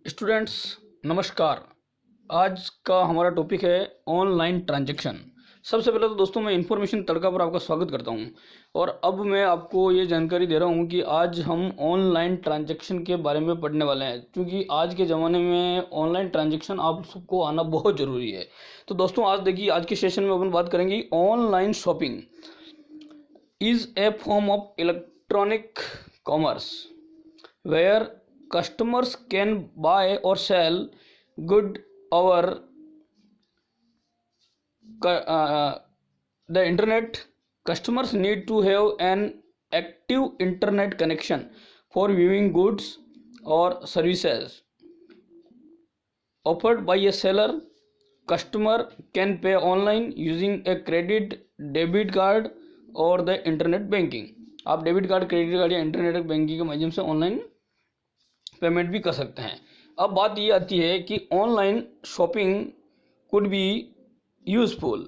Students नमस्कार। आज का हमारा टॉपिक है ऑनलाइन ट्रांजैक्शन। सबसे पहले तो दोस्तों मैं इन्फॉर्मेशन तड़का पर आपका स्वागत करता हूं और अब मैं आपको ये जानकारी दे रहा हूं कि आज हम ऑनलाइन ट्रांजैक्शन के बारे में पढ़ने वाले हैं, क्योंकि आज के ज़माने में ऑनलाइन ट्रांजैक्शन आप सबको आना बहुत ज़रूरी है। तो दोस्तों आज देखिए, आज के सेशन में अपन बात करेंगे online shopping is a form of electronic commerce where customers can buy or sell good over the internet. Customers need to have an active internet connection for viewing goods or services offered by a seller. Customer can pay online using a credit debit card or the internet banking. आप debit card, credit card या internet banking के माध्यम से online payment भी कर सकते हैं। अब बात ये आती है कि online shopping could be useful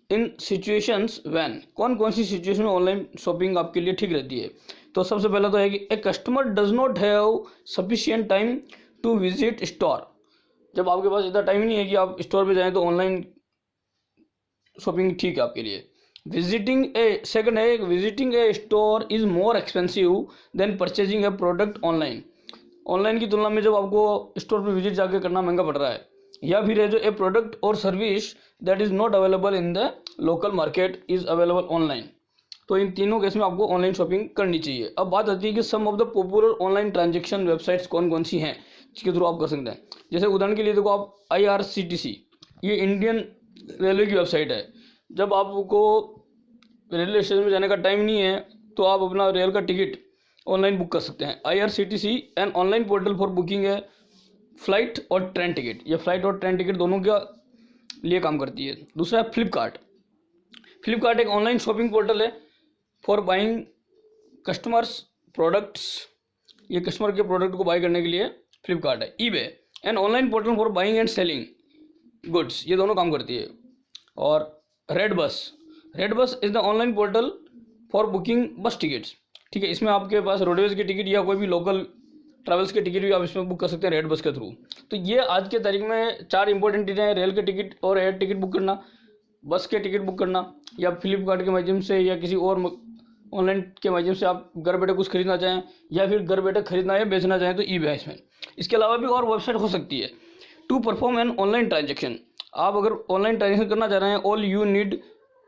in situations when, कौन कौन सी सिचुएशन में ऑनलाइन शॉपिंग आपके लिए ठीक रहती है। तो सबसे पहला तो है कि a customer does not have sufficient time to visit store. जब आपके पास इतना टाइम नहीं है कि आप स्टोर पे जाएं तो ऑनलाइन शॉपिंग ठीक है आपके लिए। सेकंड है visiting A store is more expensive than purchasing A product online. Online की तुलना में जब आपको स्टोर पर विजिट जाके करना महंगा पड़ रहा है, या फिर है जो ए प्रोडक्ट और service that is not available in the local market is available online. तो इन तीनों केस में आपको ऑनलाइन शॉपिंग करनी चाहिए। अब बात आती है कि some of the popular online transaction websites कौन कौन सी हैं जिसके थ्रू आप कर सकते हैं। जैसे उदाहरण के लिए देखो, आप IRCTC, ये इंडियन रेलवे की वेबसाइट है। जब आपको रेलवे स्टेशन में जाने का टाइम नहीं है तो आप अपना रेल का टिकट ऑनलाइन बुक कर सकते हैं। IRCTC N online portal for booking है फ्लाइट और ट्रेन टिकट। ये फ्लाइट और ट्रेन टिकट दोनों के लिए काम करती है। दूसरा है फ्लिपकार्ट एक ऑनलाइन शॉपिंग पोर्टल है फॉर बाइंग कस्टमर्स प्रोडक्ट्स। ये कस्टमर के प्रोडक्ट को बाई करने के लिए फ्लिपकार्ट है। EBay N online portal for buying and selling goods, ये दोनों काम करती है। और Redbus is the online portal for booking बस टिकट्स। ठीक है, इसमें आपके पास रोडवेज की टिकट या कोई भी लोकल ट्रैवल्स के टिकट भी आप इसमें बुक कर सकते हैं रेड बस के थ्रू। तो ये आज के तारीख में 4 इंपॉर्टेंट चीज़ें हैं: रेल के टिकट और एयर टिकट बुक करना, बस के टिकट बुक करना, या फ्लिपकार्ट के माध्यम से या किसी और ऑनलाइन के माध्यम से आप घर बैठे कुछ खरीदना चाहें, या फिर घर बैठे खरीदना या बेचना चाहें तो ईबे है इसमें। इसके अलावा भी और वेबसाइट हो सकती है to perform an online transaction. आप अगर ऑनलाइन ट्रांजेक्शन करना चाह रहे हैं, all you need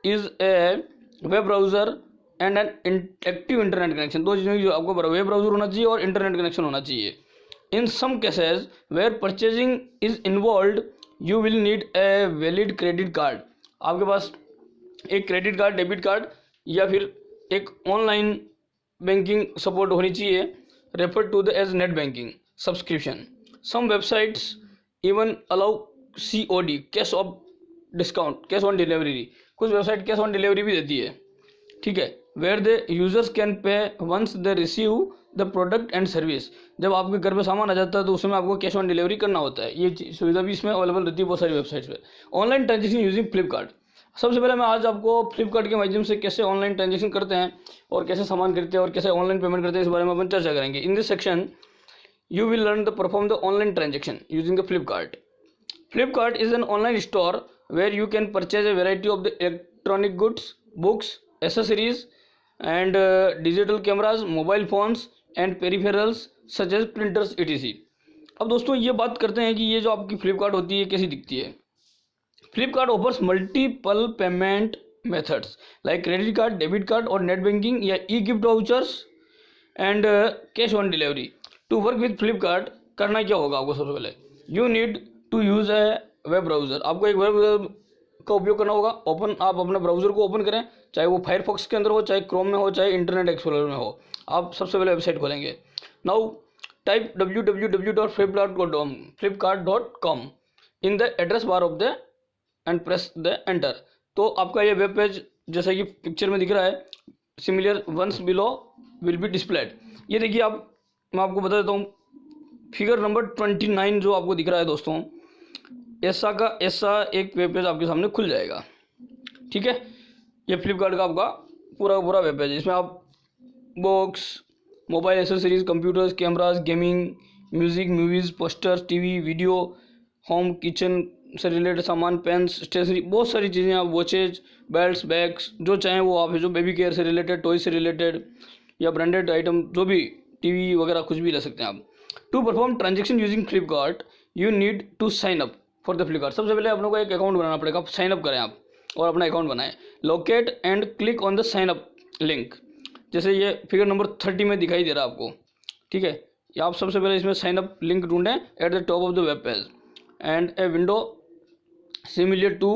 is a web browser and an active internet connection. दो चीज़ों की आपको वेब ब्राउजर होना चाहिए और इंटरनेट कनेक्शन होना चाहिए। In some cases where purchasing is involve you will need a valid credit card. आपके पास एक क्रेडिट कार्ड, डेबिट कार्ड या फिर एक ऑनलाइन बैंकिंग सपोर्ट होनी चाहिए, refer to the as net banking subscription. Some websites even allow COD, cash on delivery. कुछ website cash on delivery भी देती है। ठीक है, where the users can pay once they receive the product and service. जब आपके घर पे सामान आ जाता है तो उसमें आपको कैश ऑन डिलीवरी करना होता है। ये सुविधा भी इसमें अवेलेबल रहती है बहुत सारी वेबसाइट्स पे। Online transaction using Flipkart. सबसे पहले मैं आज आपको फ्लिपकार्ट के माध्यम से कैसे ऑनलाइन ट्रांजेक्शन करते हैं और कैसे सामान खरीदते हैं और कैसे ऑनलाइन पेमेंट करते हैं, इस बारे में अपन चर्चा करेंगे। In this section you will learn the perform the online transaction using the Flipkart. Flipkart is an online store where you can purchase a variety of the electronic goods, books, accessories and digital cameras, mobile phones and peripherals such as printers etc. अब दोस्तों ये बात करते हैं कि ये जो आपकी फ्लिपकार्ट होती है कैसी दिखती है। Flipkart offers multiple payment methods like credit card, debit card और नेट बैंकिंग या gift vouchers and cash on delivery. To work with Flipkart करना क्या होगा आपको? सबसे पहले you need to use a web browser. आपको एक वेब ब्राउज़र का उपयोग करना होगा। आप अपने ब्राउज़र को ओपन करें, चाहे वो फायरफॉक्स के अंदर हो, चाहे क्रोम में हो, चाहे इंटरनेट एक्सप्लोरर में हो। आप सबसे पहले वेबसाइट खोलेंगे। Now type www.flipkart.com in the address bar of the end press the enter. तो आपका ये वेब पेज जैसा कि पिक्चर में दिख रहा है, similar ones below will be displayed. ये देखिए, मैं आपको बता देता हूँ, फिगर नंबर 29 जो आपको दिख रहा है दोस्तों, ऐसा एक वेब पेज आपके सामने खुल जाएगा। ठीक है, ये फ्लिपकार्ट का आपका पूरा वेब पेज है। इसमें आप box, mobile accessories, computers, cameras, gaming, music, movies, posters, TV, video, home kitchen से रिलेटेड सामान, पेन्स, स्टेशनरी, बहुत सारी चीज़ें आप, वॉचेज, बेल्ट्स, बैग्स, जो चाहें वो आप है, जो बेबी केयर से रिलेटेड, टॉय से रिलेटेड या ब्रांडेड आइटम, जो भी टीवी वगैरह कुछ भी ले सकते हैं आप। To perform transaction using Flipkart you need to sign up for the Flipkart. सबसे पहले आप लोगों को एक अकाउंट बनाना पड़ेगा, आप साइन अप करें आप और अपना अकाउंट बनाएं। Locate and click on the sign up link, जैसे ये फिगर नंबर 30 में दिखाई दे रहा है आपको, ठीक है। आप सबसे पहले इसमें साइन अप लिंक ढूंढें at the top of the web page and a window similar to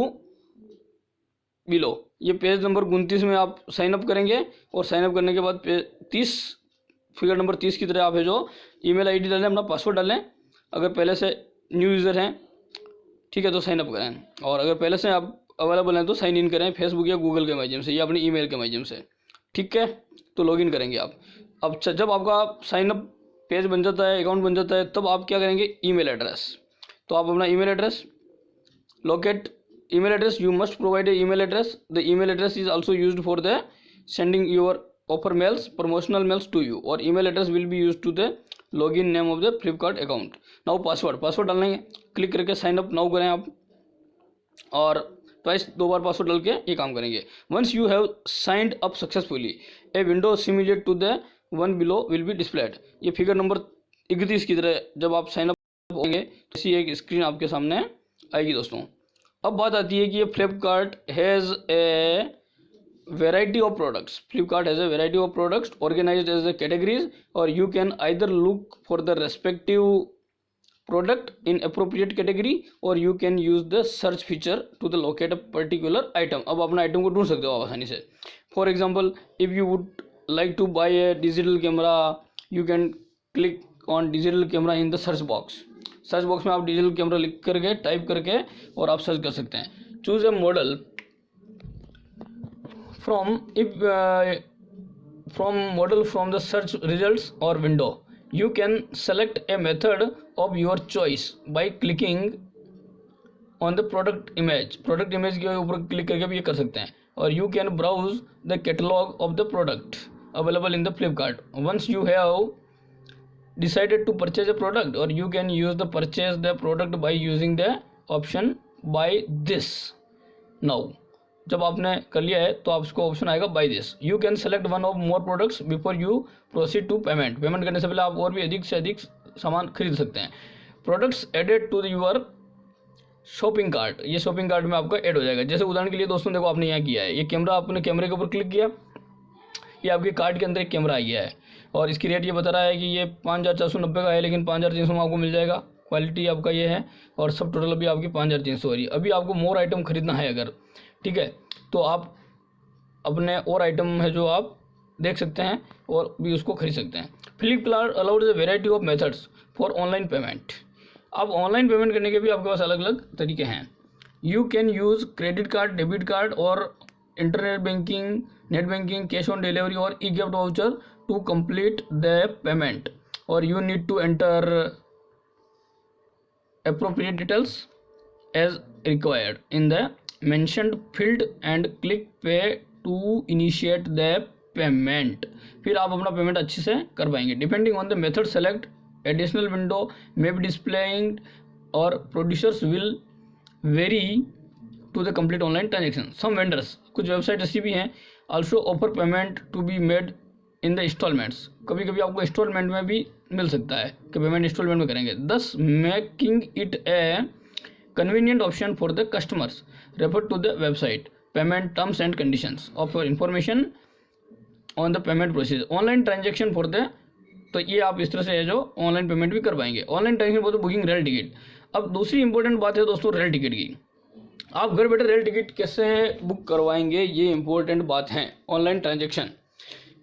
below. ये पेज नंबर 29 में आप साइन अप करेंगे और साइन अप करने के बाद 30 फिगर नंबर 30 की तरह आप है जो ईमेल आईडी डालें, अपना पासवर्ड डालें। अगर पहले से न्यू यूज़र हैं, ठीक है, तो साइन अप करें, और अगर पहले से आप अवेलेबल हैं तो साइन इन करें फेसबुक या गूगल के माध्यम से या अपनी ईमेल के माध्यम से, ठीक है। तो लॉगिन करेंगे आप। अब जब आपका साइन अप पेज बन जाता है, अकाउंट बन जाता है, तब आप क्या करेंगे, ईमेल एड्रेस। तो आप अपना email address, locate email address, you must provide a email address. The email address is also used for the sending your offer mails, promotional mails to you, और email address will be used to the login name of the Flipkart account. Now password डालेंगे, click करके sign up now करें आप, और twice 2 बार password डाल के ये काम करेंगे। Once you have signed up successfully a window similar to the one below will be displayed. ये फिगर नंबर 31 की तरह जब आप साइन अप होंगे तो इसी एक स्क्रीन आपके सामने आएगी दोस्तों। अब बात आती है कि ये Flipkart has a variety of products. Flipkart has a variety of products organised as a categories, और you can either look for the respective product in appropriate category, और you can use the search feature to the locate a particular item. अब अपना item को ढूंढ सकते हो आप आसानी से। For example, if you would like two by A digital camera, you can click on digital camera in the search box. Search box में आप डिजिटल कैमरा लिख करके, टाइप करके, और आप सर्च कर सकते हैं। Choose a model from the search results और window. You can select a method of your choice by clicking on the product image. Product image के ऊपर क्लिक करके भी ये कर सकते हैं। और you can browse the catalogue of the product available in the Flipkart. Once you have decided to purchase a product, or you can use the purchase the product by using the option buy this now। जब आपने कर लिया है तो आपको option आएगा buy this. You can select one of more products before you proceed to payment. Payment करने से पहले आप और भी अधिक से अधिक सामान खरीद सकते हैं। Products added to your shopping cart, ये शॉपिंग कार्ट में आपका ऐड हो जाएगा। जैसे उदाहरण के लिए दोस्तों देखो, आपने यहाँ किया है, ये कैमरा, आपने कैमरे के ऊपर क्लिक किया, ये आपके कार्ट के अंदर एक कैमरा आ गया है, और इसकी रेट ये बता रहा है कि ये 5490 का है, लेकिन 5300 में आपको मिल जाएगा। क्वालिटी आपका ये है, और सब टोटल अभी आपकी 5300 हो रही है। अभी आपको मोर आइटम खरीदना है अगर, ठीक है, तो आप अपने और आइटम है जो आप देख सकते हैं और भी उसको खरीद सकते हैं। Flipkart allowed a variety of methods for online payment. अब ऑनलाइन पेमेंट करने के भी आपके पास अलग अलग तरीके हैं। You can use credit card, debit card, और internet banking, net banking, cash on delivery, और e gift voucher to complete the payment, or you need to enter appropriate details as required in the mentioned field and click pay to initiate the payment। फिर आप अपना payment अच्छे से कर पाएंगे। Depending on the method select additional window may be displaying, और producers will very to the complete online transaction. Some vendors, कुछ website ऐसी भी हैं, also offer payment to be made in the instalments. कभी कभी आपको इंस्टॉलमेंट में भी मिल सकता है कि पेमेंट इंस्टॉलमेंट में करेंगे। Thus making it a convenient option for the customers. Refer to the website payment terms and conditions of information on the payment procedure. Online transaction for the, तो ये आप इस तरह से है जो ऑनलाइन पेमेंट भी कर पाएंगे। Online transaction for the booking rail ticket. अब दूसरी इंपॉर्टेंट बात है दोस्तों रेल टिकट की। आप घर बैठे रेल टिकट कैसे बुक करवाएंगे, ये इंपॉर्टेंट बात है online transaction.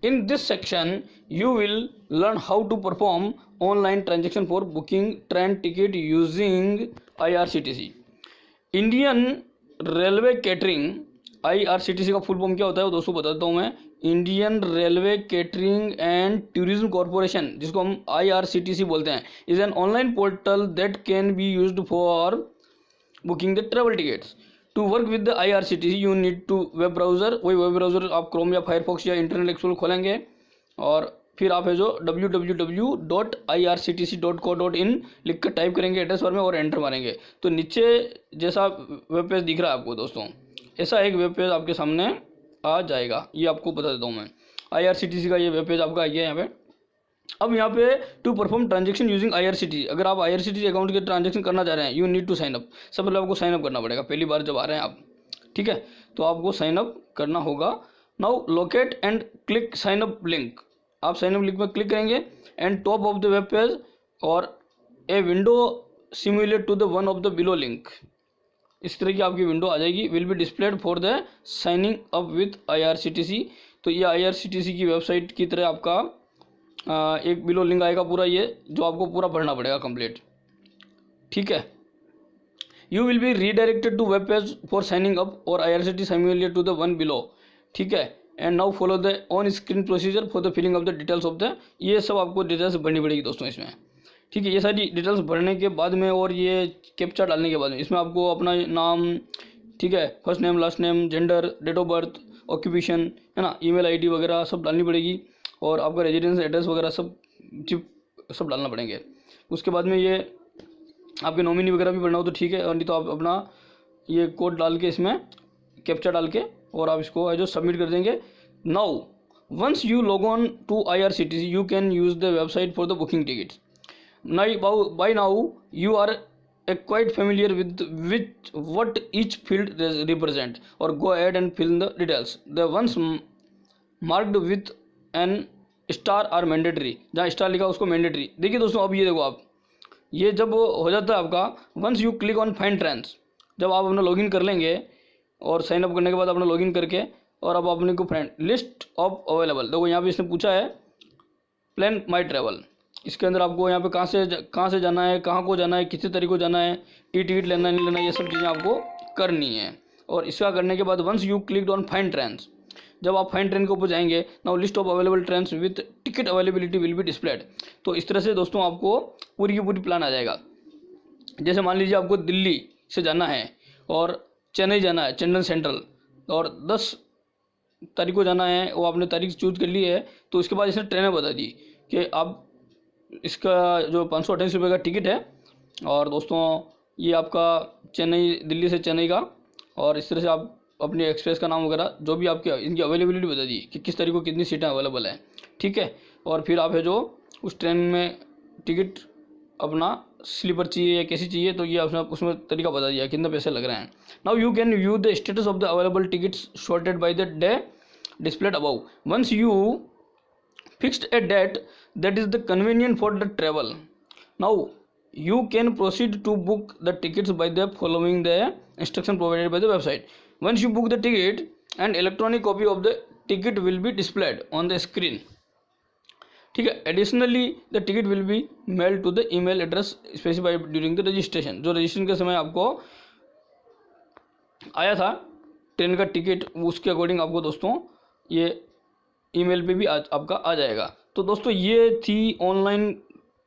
In this section, you will learn how to perform online transaction for booking train ticket using IRCTC। Indian Railway Catering, IRCTC का फुल फॉर्म क्या होता है वो दोस्तों बताता हूँ मैं। Indian railway catering and tourism corporation, जिसको हम IRCTC बोलते हैं, is an online portal that can be used for booking the travel tickets. To work with the IRCTC you need to web browser. वही वेब ब्राउज़र आप Chrome या Firefox या Internet Explorer खोलेंगे, और फिर आप है जो www.irctc.co.in लिख कर टाइप करेंगे एड्रेस बार में और एंटर मारेंगे, तो नीचे जैसा वेब पेज दिख रहा है आपको दोस्तों, ऐसा एक वेब पेज आपके सामने आ जाएगा। ये आपको बता देता हूँ मैं, IRCTC का ये वेब पेज आपका आ गया यहाँ पे। अब यहाँ पे to perform transaction using IRCTC, अगर आप IRCTC अकाउंट के ट्रांजेक्शन करना चाह रहे हैं, you need to sign up. सब पहले आपको साइन अप करना पड़ेगा, पहली बार जब आ रहे हैं आप, ठीक है, तो आपको साइन अप करना होगा। Now locate and click sign up link, आप साइन अप लिंक में क्लिक करेंगे and top of the web page और a window simulate to the one of the below link, इस तरह की आपकी विंडो आ जाएगी, will be displayed for the signing up with IRCTC। तो ये IRCTC की वेबसाइट की तरह आपका एक बिलो लिंक आएगा पूरा, ये जो आपको पूरा भरना पड़ेगा कंप्लीट, ठीक है। You will be redirected to web page for signing up और IRCTC simulate to the one below, ठीक है। And now follow the on screen procedure for the filling of the details of the, ये सब आपको details भरनी पड़ेगी दोस्तों इसमें, ठीक है। ये सारी डिटेल्स भरने के बाद में और ये कैप्चा डालने के बाद में इसमें आपको अपना नाम, ठीक है, first name last name, gender, date of birth, occupation, है ना, ईमेल ID वगैरह सब डालनी पड़ेगी और आपका रेजिडेंस एड्रेस वगैरह सब डालना पड़ेंगे। उसके बाद में ये आपके नॉमिनी वगैरह भी भरना हो तो ठीक है, और नहीं तो आप अपना ये कोड डाल के इसमें कैप्चा डाल के और आप इसको जो सबमिट कर देंगे। Now once you log on to IRCTC you can use the website for the booking tickets. By now you are quite familiar with what each field represent, or go ahead and fill in the details. The ones marked with an star are mandatory, जहाँ star लिखा उसको mandatory. देखिए दोस्तों, अब ये देखो आप, ये जब हो जाता है आपका once you click on find trends, जब आप अपना लॉगिन कर लेंगे और साइन अप करने के बाद अपना लॉगिन करके और अब अपने को फ्रेंड लिस्ट ऑफ अवेलेबल, देखो यहाँ पे इसने पूछा है प्लान माई ट्रैवल, इसके अंदर आपको यहाँ पे कहाँ से जाना है, कहाँ को जाना है, किसी तरीके को जाना है, टिकट लेना नहीं लेना, ये सब चीज़ें आपको करनी है। और इसका करने के बाद once you click on find trains, जब आप फाइंड ट्रेन के ऊपर जाएंगे now list of available trains with ticket availability will be displayed. तो इस तरह से दोस्तों आपको पूरी की पूरी प्लान आ जाएगा। जैसे मान लीजिए आपको दिल्ली से जाना है और चेन्नई जाना है, चेन्नई सेंट्रल, और 10 तारीख को जाना है, वो आपने तारीख चूज कर ली है, तो उसके बाद इसने ट्रेनें बता दी कि आप इसका जो 528 रुपये का टिकट है, और दोस्तों ये आपका चेन्नई, दिल्ली से चेन्नई का, और इस तरह से आप अपनी एक्सप्रेस का नाम वगैरह जो भी आपके इनकी अवेलेबिलिटी बता दी कि किस तारीख को कितनी सीटें अवेलेबल हैं, ठीक है। और फिर आप है जो उस ट्रेन में टिकट अपना स्लीपर चाहिए या कैसी चाहिए, तो ये आपने उसमें तरीका बता दिया कितने पैसे लग रहे हैं। Now you can view the status of the available tickets shorted by the day displayed above. Once you fixed a date that is the convenient for the travel, now you can proceed to book the tickets by the following the instruction provided by the website. Once you book the ticket, an electronic copy of the ticket will be displayed on the screen, ठीक है। Additionally the ticket will be mail to the email address specified during the registration, जो registration के समय आपको आया था train का ticket, उसके अकॉर्डिंग आपको दोस्तों ये ईमेल पे भी आपका आ जाएगा। तो दोस्तों ये थी ऑनलाइन,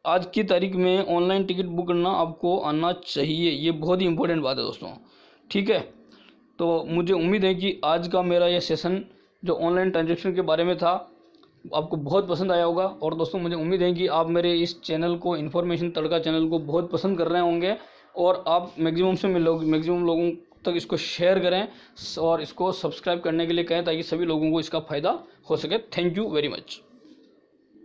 आज की तारीख में ऑनलाइन टिकट बुक करना आपको आना चाहिए, ये बहुत ही इंपॉर्टेंट बात है दोस्तों, ठीक है। तो मुझे उम्मीद है कि आज का मेरा ये सेशन जो ऑनलाइन ट्रांजेक्शन के बारे में था आपको बहुत पसंद आया होगा। और दोस्तों मुझे उम्मीद है कि आप मेरे इस चैनल को, इन्फॉर्मेशन तड़का चैनल को बहुत पसंद कर रहे होंगे, और आप मैक्सिमम लोगों तक इसको शेयर करें और इसको सब्सक्राइब करने के लिए कहें ताकि सभी लोगों को इसका फ़ायदा हो सके। Thank you very much.